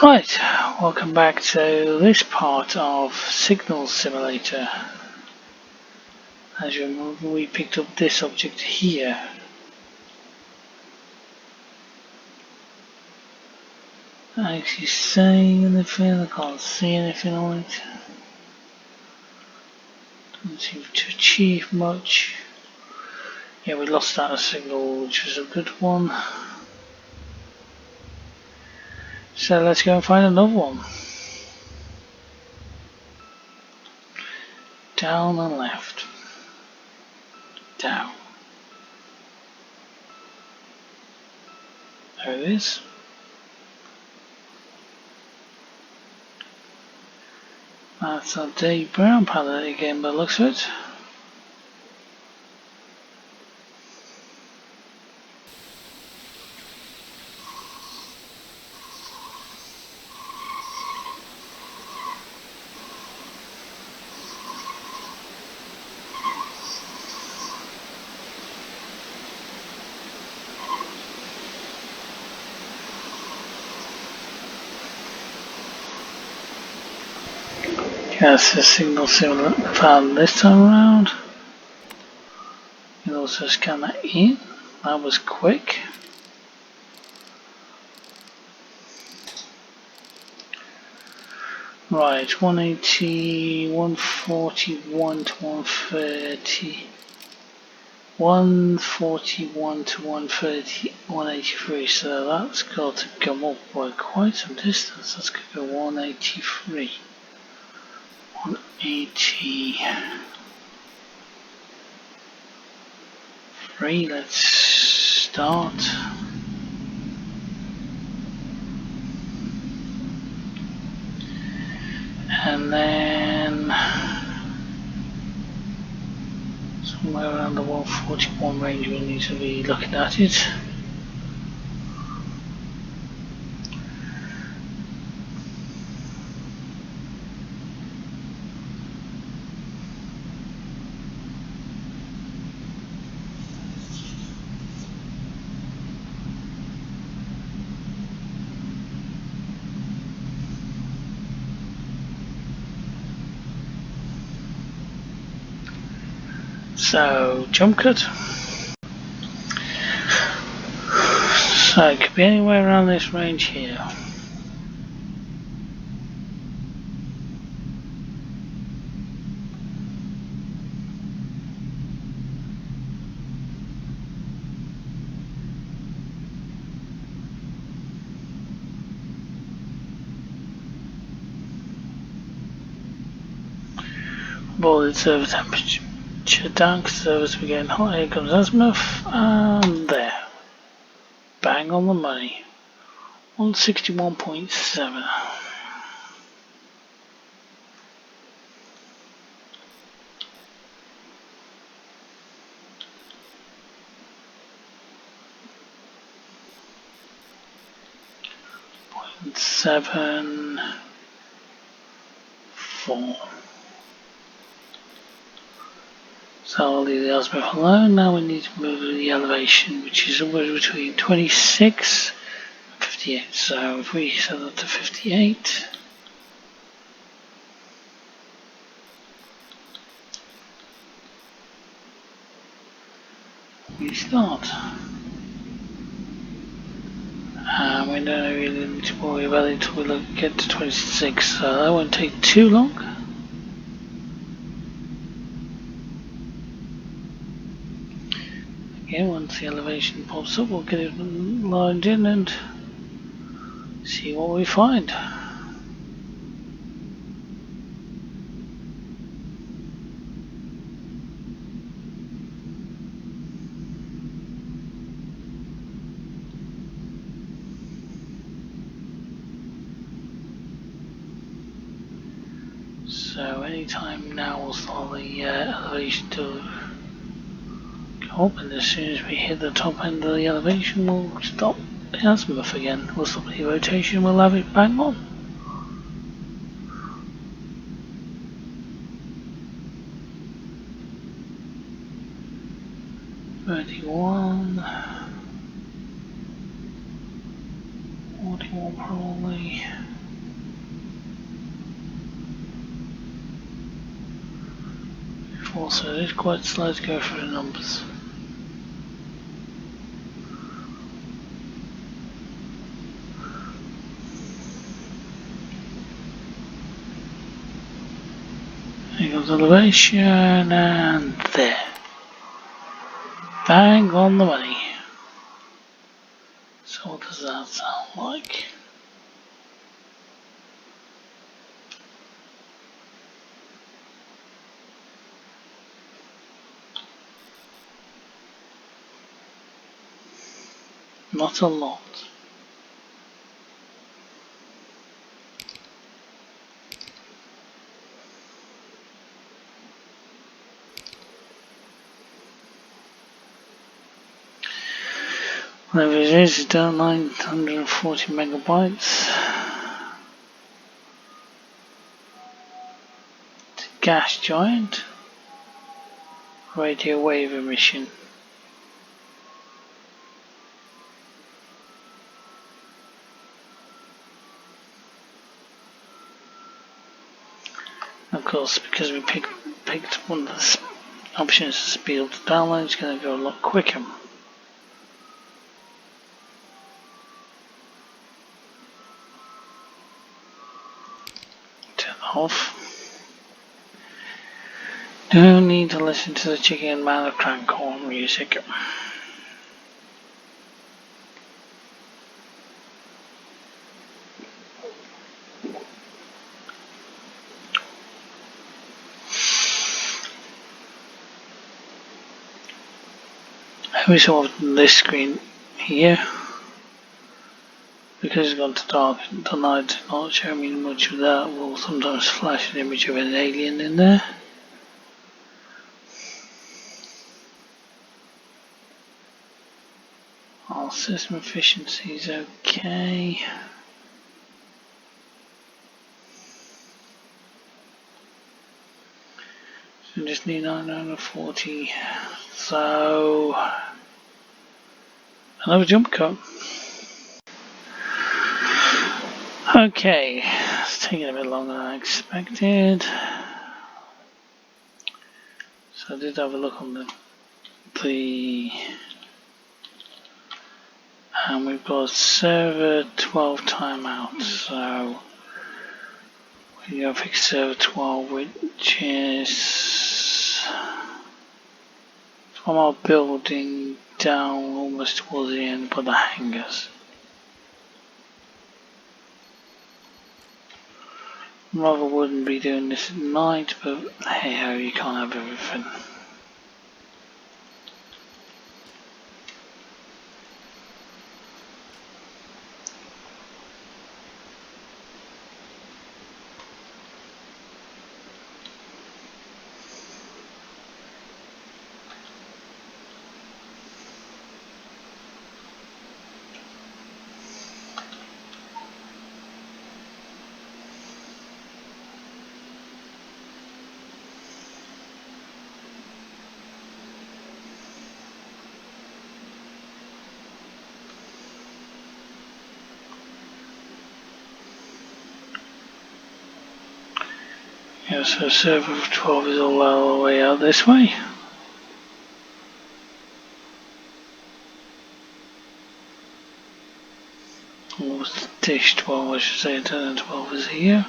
Right, welcome back to this part of Signal Simulator. As you remember, we picked up this object here. Actually saying anything, I can't see anything on it. Doesn't seem to achieve much. Yeah, we lost that signal, which was a good one. So let's go and find another one. Down and left. Down. There it is. That's a Dave Brown palette again by the looks of it. That's the signal found this time around. You can also scan that in. That was quick. Right, 180, 141 to 130. 141 to 130, 183, so that's got to come up by quite some distance. That's going to go 183. 183, let's start. And then somewhere around the 141 range we need to be looking at it. So, jump cut. So, it could be anywhere around this range here. Board server temperature down because servers were getting hot. Here comes azimuth, and there. Bang on the money. 161.7. .74. So I'll leave the azimuth alone. Now we need to move the elevation, which is somewhere between 26 and 58. So if we set that to 58, we start. And we don't really need to worry about it until we get to 26, so that won't take too long. Again, once the elevation pops up, we'll get it lined in and see what we find. So anytime now we'll start the elevation to go up, and as soon as we hit the top end of the elevation we'll stop the azimuth again. We'll stop the rotation, we'll have it bang on. .31, 41 probably. before, so it is quite slow to go through the numbers. Here goes elevation, and there. Bang on the money. So what does that sound like? Not a lot. Whatever it is, it's down 940 megabytes. It's a gas giant. Radio wave emission. Of course, because we picked one of the options to speed up the download, it's going to go a lot quicker. Turn that off. Don't need to listen to the Chicken Man of Crankhorn music. We saw this screen here, because it's gone to dark tonight, not showing me much of that. Will sometimes flash an image of an alien in there. Our system efficiency is okay. So just need 940. So another jump cut. Okay, it's taking a bit longer than I expected. So I did have a look on the and we've got server 12 timeout, so we go fix server 12, which is from our building down almost towards the end by the hangars. Rather wouldn't be doing this at night, but hey ho, you can't have everything. Yeah, so server 12 is all the way out this way. Or dish 12, I should say, turn 12 is here.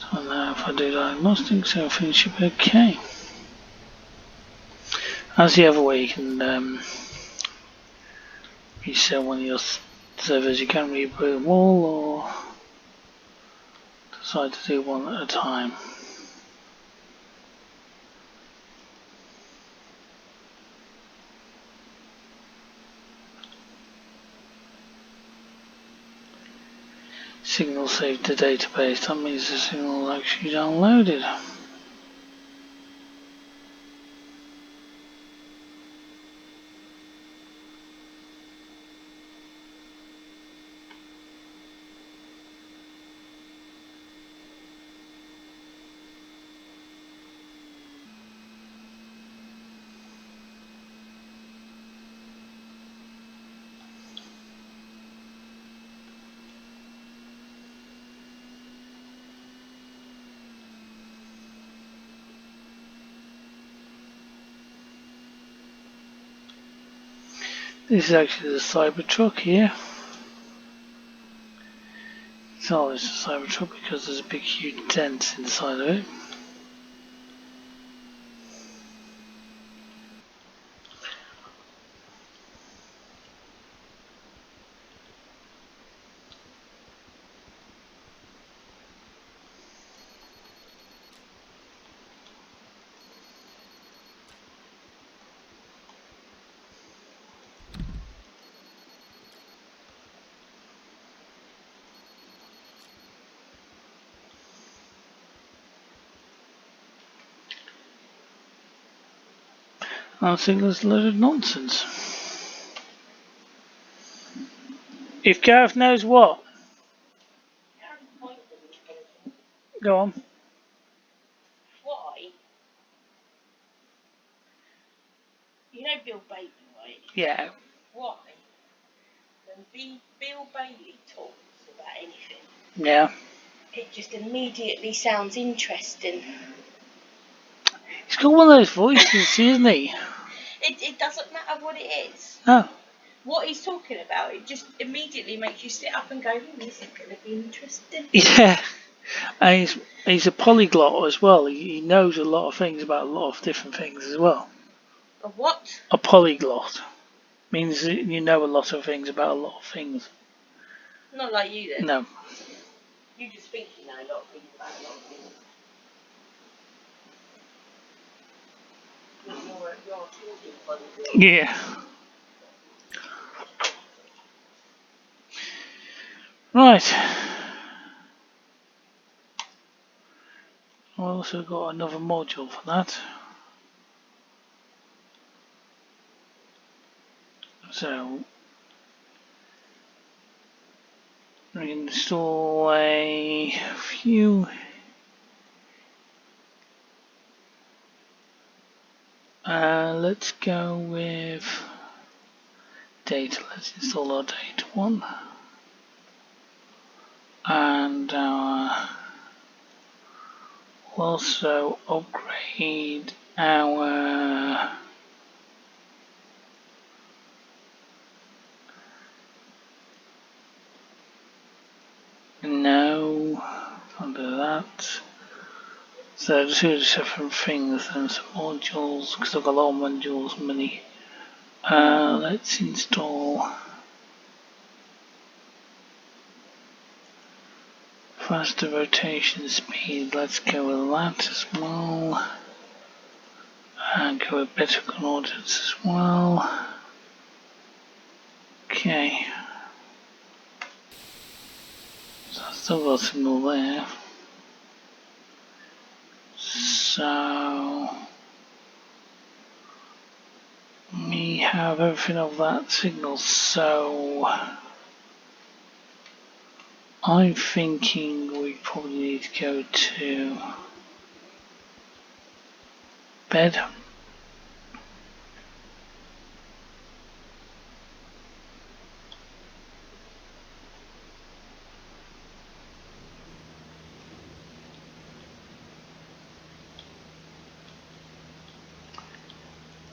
So now if I do diagnostics, everything should be okay. That's the other way you can reset one of your servers. You can reboot them all or decide to do one at a time. Signal saved to database. That means the signal actually downloaded. This is actually the Cybertruck here. It's always a Cybertruck because there's a big huge dent inside of it. I think that's a load of nonsense. If Gareth knows what, go on. Why? You know Bill Bailey, right? Yeah. Why? When Bill Bailey talks about anything, Yeah. it just immediately sounds interesting. He's got one of those voices, isn't he? It doesn't matter what it is. Oh. What he's talking about, it just immediately makes you sit up and go, this is going to be interesting. Yeah. And he's a polyglot as well. He knows a lot of things about a lot of different things as well. A what? A polyglot means that you know a lot of things about a lot of things. Not like you then. No. You just think you know a lot of things about a lot of things. You're a talking polyglot. Yeah. Right. I also got another module for that. So we install a few let's go with data. Let's install our data one and we'll also upgrade our no, can't do that. So two different things and some modules because I've got a lot of modules, many. Let's install faster rotation speed. Let's go with that as well. And go with better coordinates as well. Okay. So I've still got a signal there. So we have everything of that signal, so I'm thinking we probably need to go to bed.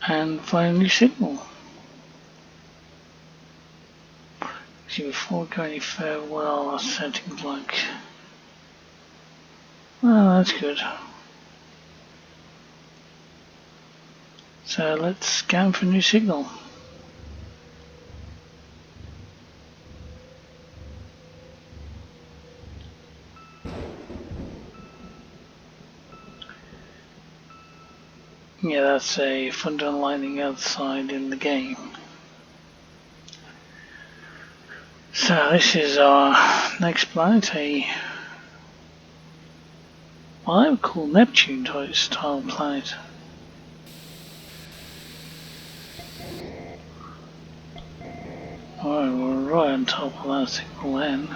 And find a new signal. See, before we go any further, what are our settings like? Well, that's good. So let's scan for a new signal. Yeah, that's a thunder and lightning outside in the game. So this is our next planet, well, I would call Neptune type style planet. Alright, we're right on top of that signal then.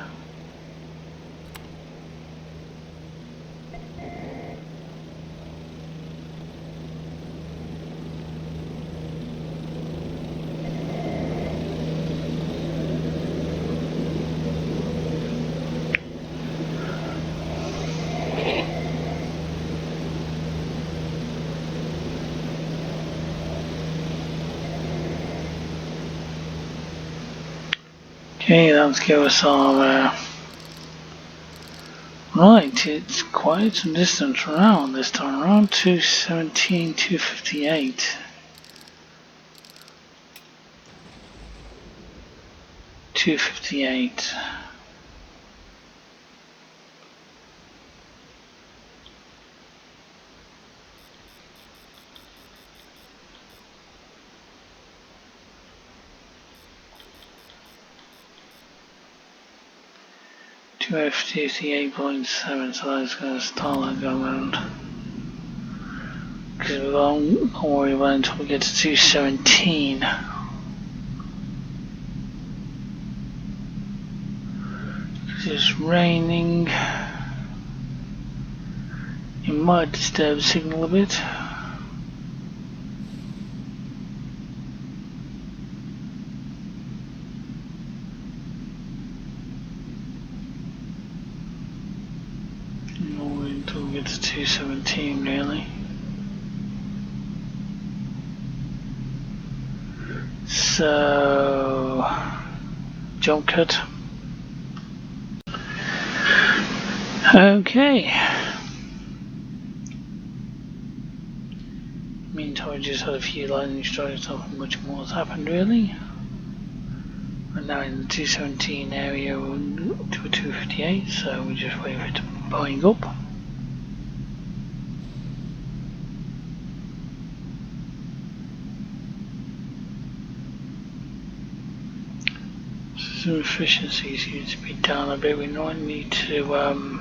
Okay, let's give us our right, it's quite some distance around this time around, 217, 258. 258. Two F58.7, so that's going to start that going around. Because we won't worry about it until we get to 217. Because it's raining. It might disturb the signal a bit. Until we get to 217 really. So jump cut. Okay. Meantime, we just had a few lightning strikes, nothing much more has happened really. We're now in the 217 area to a 258, so we just wait for it to bind up. Some efficiency seems to be down a bit. We might need to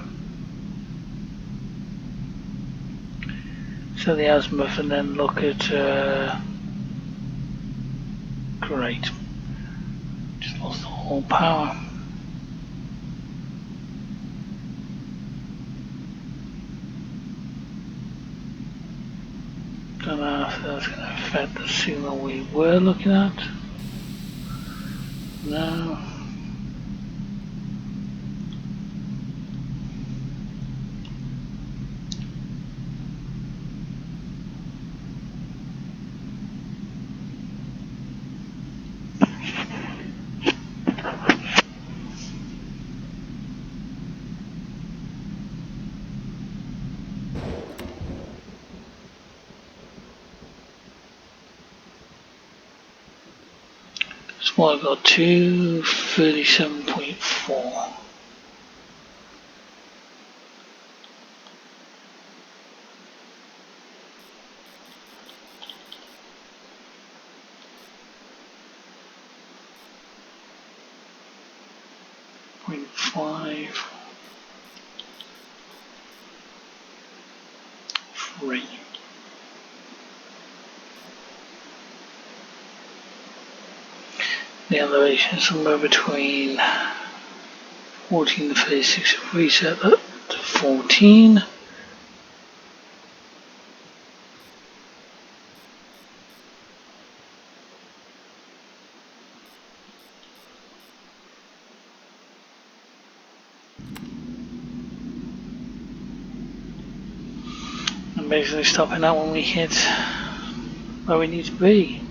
set the azimuth and then look at great. Just lost the whole power. Don't know if that's going to affect the signal we were looking at. No. So I've got 237.4. .5 3. The elevation is somewhere between 14 to 36. If we set that to 14. And basically stopping that when we hit where we need to be.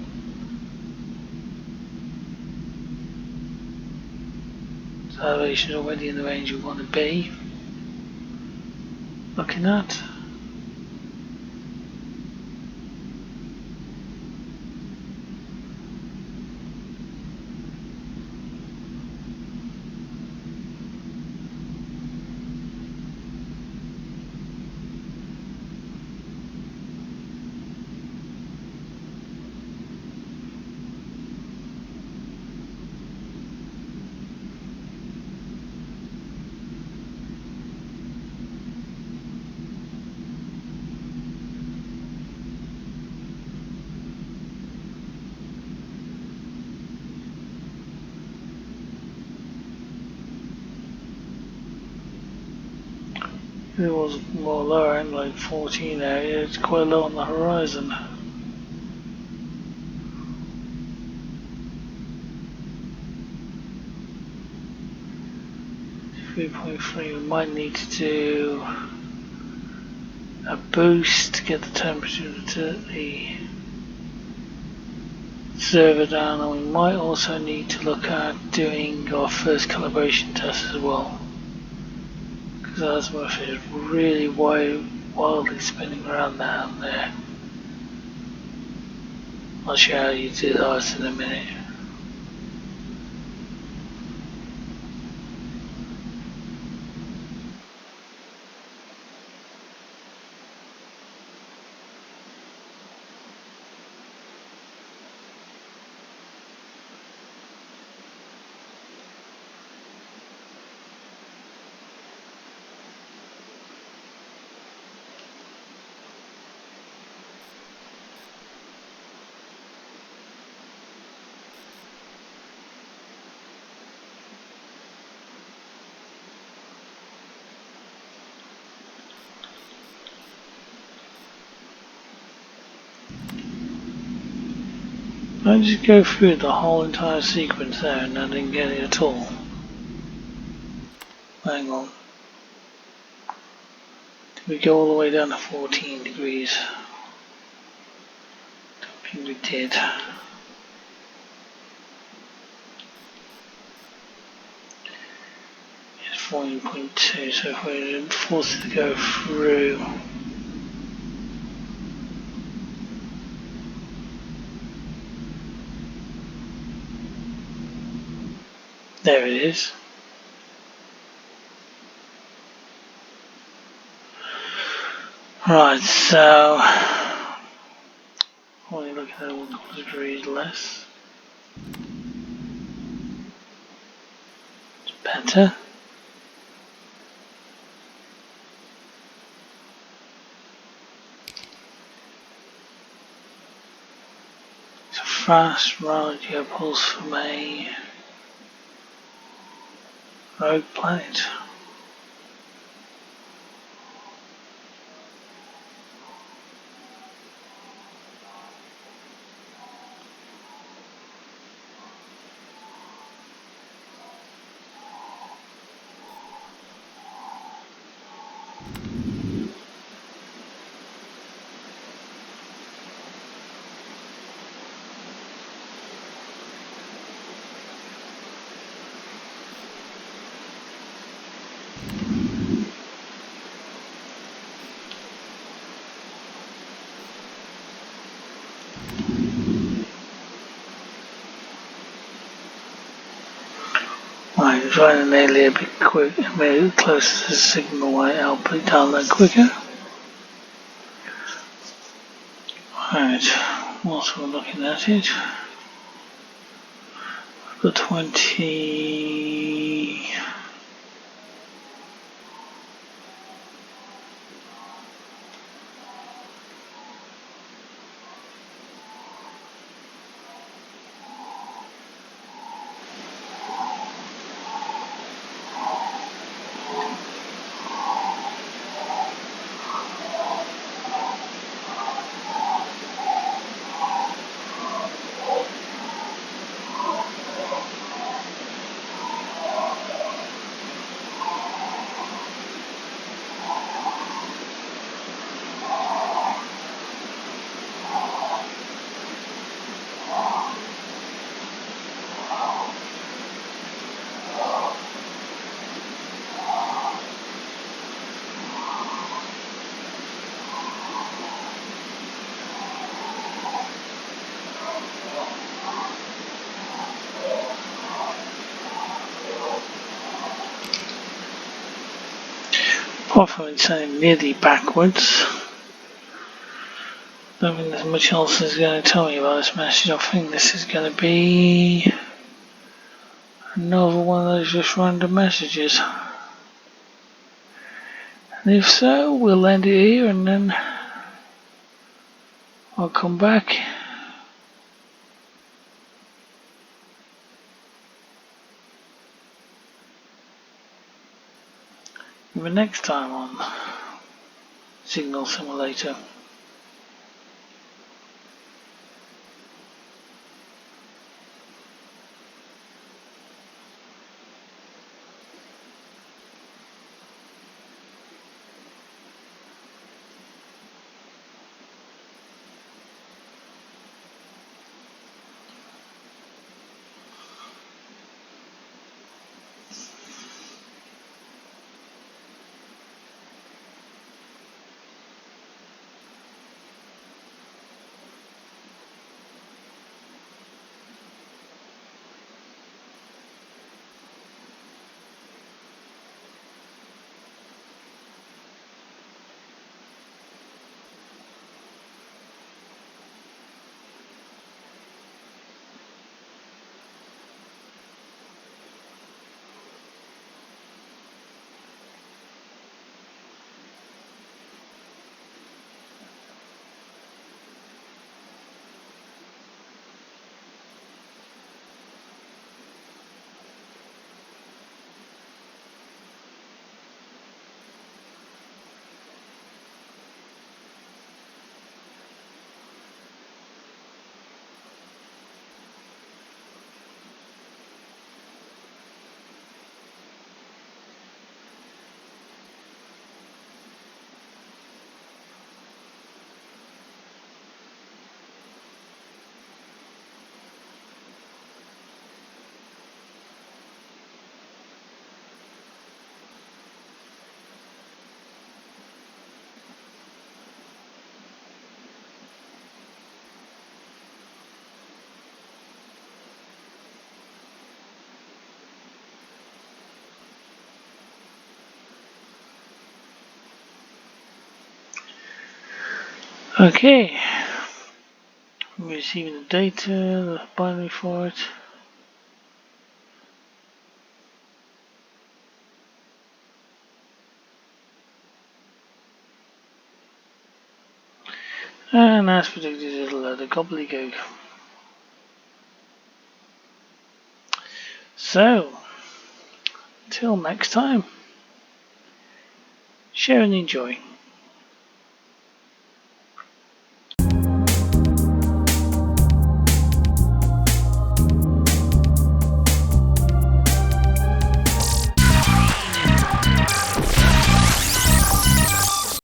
So elevation is already in the range we want to be. Looking at. It was more lower end, like 14 area. It's quite low on the horizon. 3.3. We might need to do a boost to get the temperature to the server down, and we might also need to look at doing our first calibration test as well, because azimuth is really wildly spinning around down there. I'll show you how you do that in a minute. I just go through the whole entire sequence there and I didn't get it at all. Hang on. Did we go all the way down to 14 degrees? Don't think we did. It's 14.2, so if we're forced to go through. There it is. Right, so only looking at 1 degrees less. It's better. It's a fast radio pulse from a rogue planet. Right, I'm trying to nail it a bit quick, maybe closer to the signal output down there quicker. Right, whilst we're looking at it, I've got 20. Apart from it sounding nearly backwards, don't think there's much else that's going to tell me about this message. I think this is going to be another one of those just random messages. And if so, we'll end it here and then I'll come back. the next time on Signal Simulator. Okay, I'm receiving the data, the binary for it. And as predicted, it'll load a gobbledygook. So, till next time, share and enjoy.